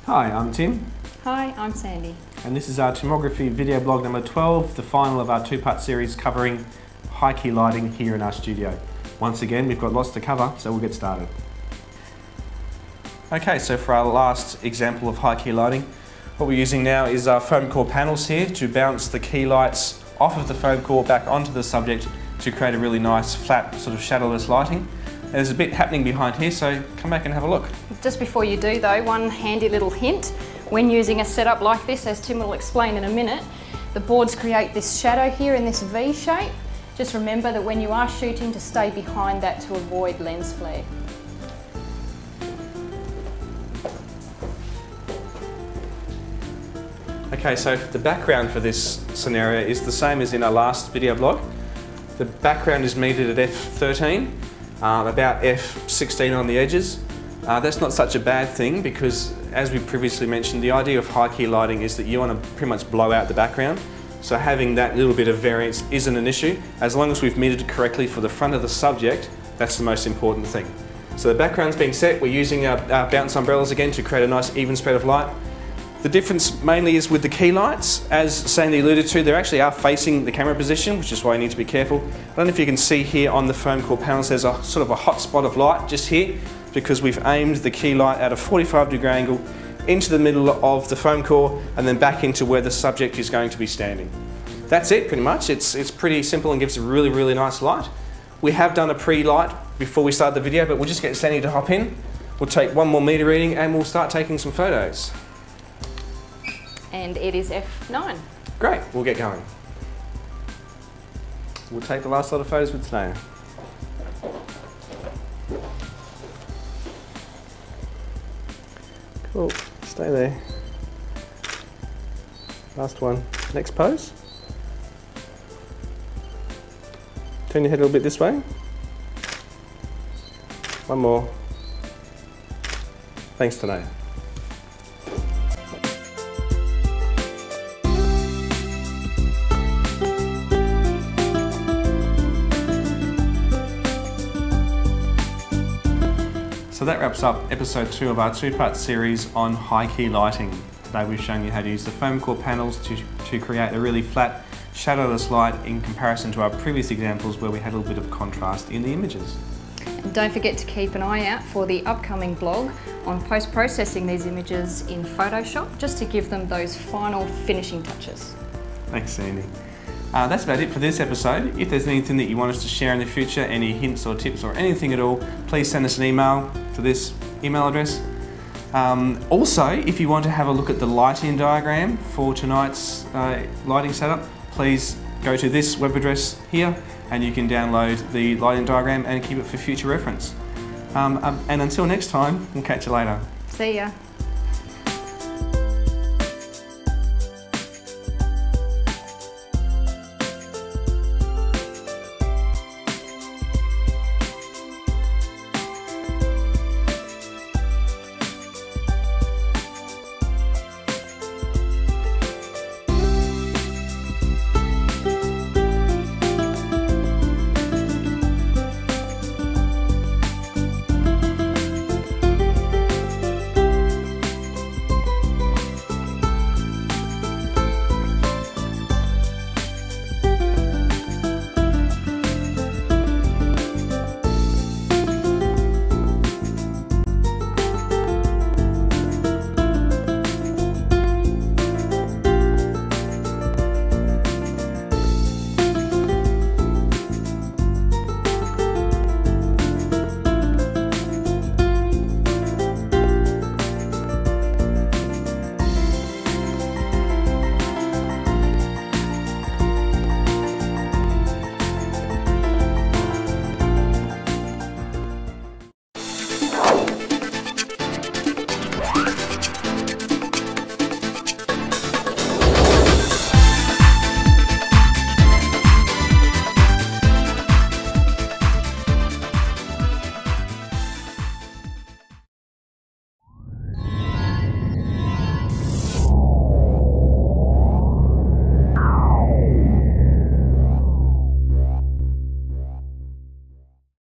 Hi, I'm Tim. Hi, I'm Sandy. And this is our Timography video blog number 12, the final of our two-part series covering high key lighting here in our studio. Once again, we've got lots to cover, so we'll get started. Okay, so for our last example of high key lighting, what we're using now is our foam core panels here to bounce the key lights off of the foam core back onto the subject to create a really nice, flat, sort of shadowless lighting. And there's a bit happening behind here, so come back and have a look. Just before you do though, one handy little hint. When using a setup like this, as Tim will explain in a minute, the boards create this shadow here in this V shape. Just remember that when you are shooting to stay behind that to avoid lens flare. Okay, so the background for this scenario is the same as in our last video blog. The background is metered at f13, about f16 on the edges. That's not such a bad thing because, as we previously mentioned, the idea of high key lighting is that you want to pretty much blow out the background. So having that little bit of variance isn't an issue. As long as we've metered it correctly for the front of the subject, that's the most important thing. So the background's being set, we're using our bounce umbrellas again to create a nice even spread of light. The difference mainly is with the key lights. As Sandy alluded to, they actually are facing the camera position, which is why you need to be careful. I don't know if you can see here on the foam core panels, there's a sort of a hot spot of light just here, because we've aimed the key light at a 45-degree angle into the middle of the foam core and then back into where the subject is going to be standing. That's it pretty much. It's pretty simple and gives a really, really nice light. We have done a pre-light before we start the video, but we'll just get Sandy to hop in. We'll take one more meter reading and we'll start taking some photos. And it is f9. Great, we'll get going. We'll take the last lot of photos for today. Cool, stay there. Last one. Next pose. Turn your head a little bit this way. One more. Thanks today. So that wraps up episode 2 of our two-part series on high key lighting. Today we've shown you how to use the foam core panels to create a really flat, shadowless light in comparison to our previous examples where we had a little bit of contrast in the images. And don't forget to keep an eye out for the upcoming blog on post-processing these images in Photoshop, just to give them those final finishing touches. Thanks, Sandy. That's about it for this episode. If there's anything that you want us to share in the future, any hints or tips or anything at all, please send us an email to this email address. Also, if you want to have a look at the lighting diagram for tonight's lighting setup, please go to this web address here and you can download the lighting diagram and keep it for future reference. And until next time, we'll catch you later. See ya.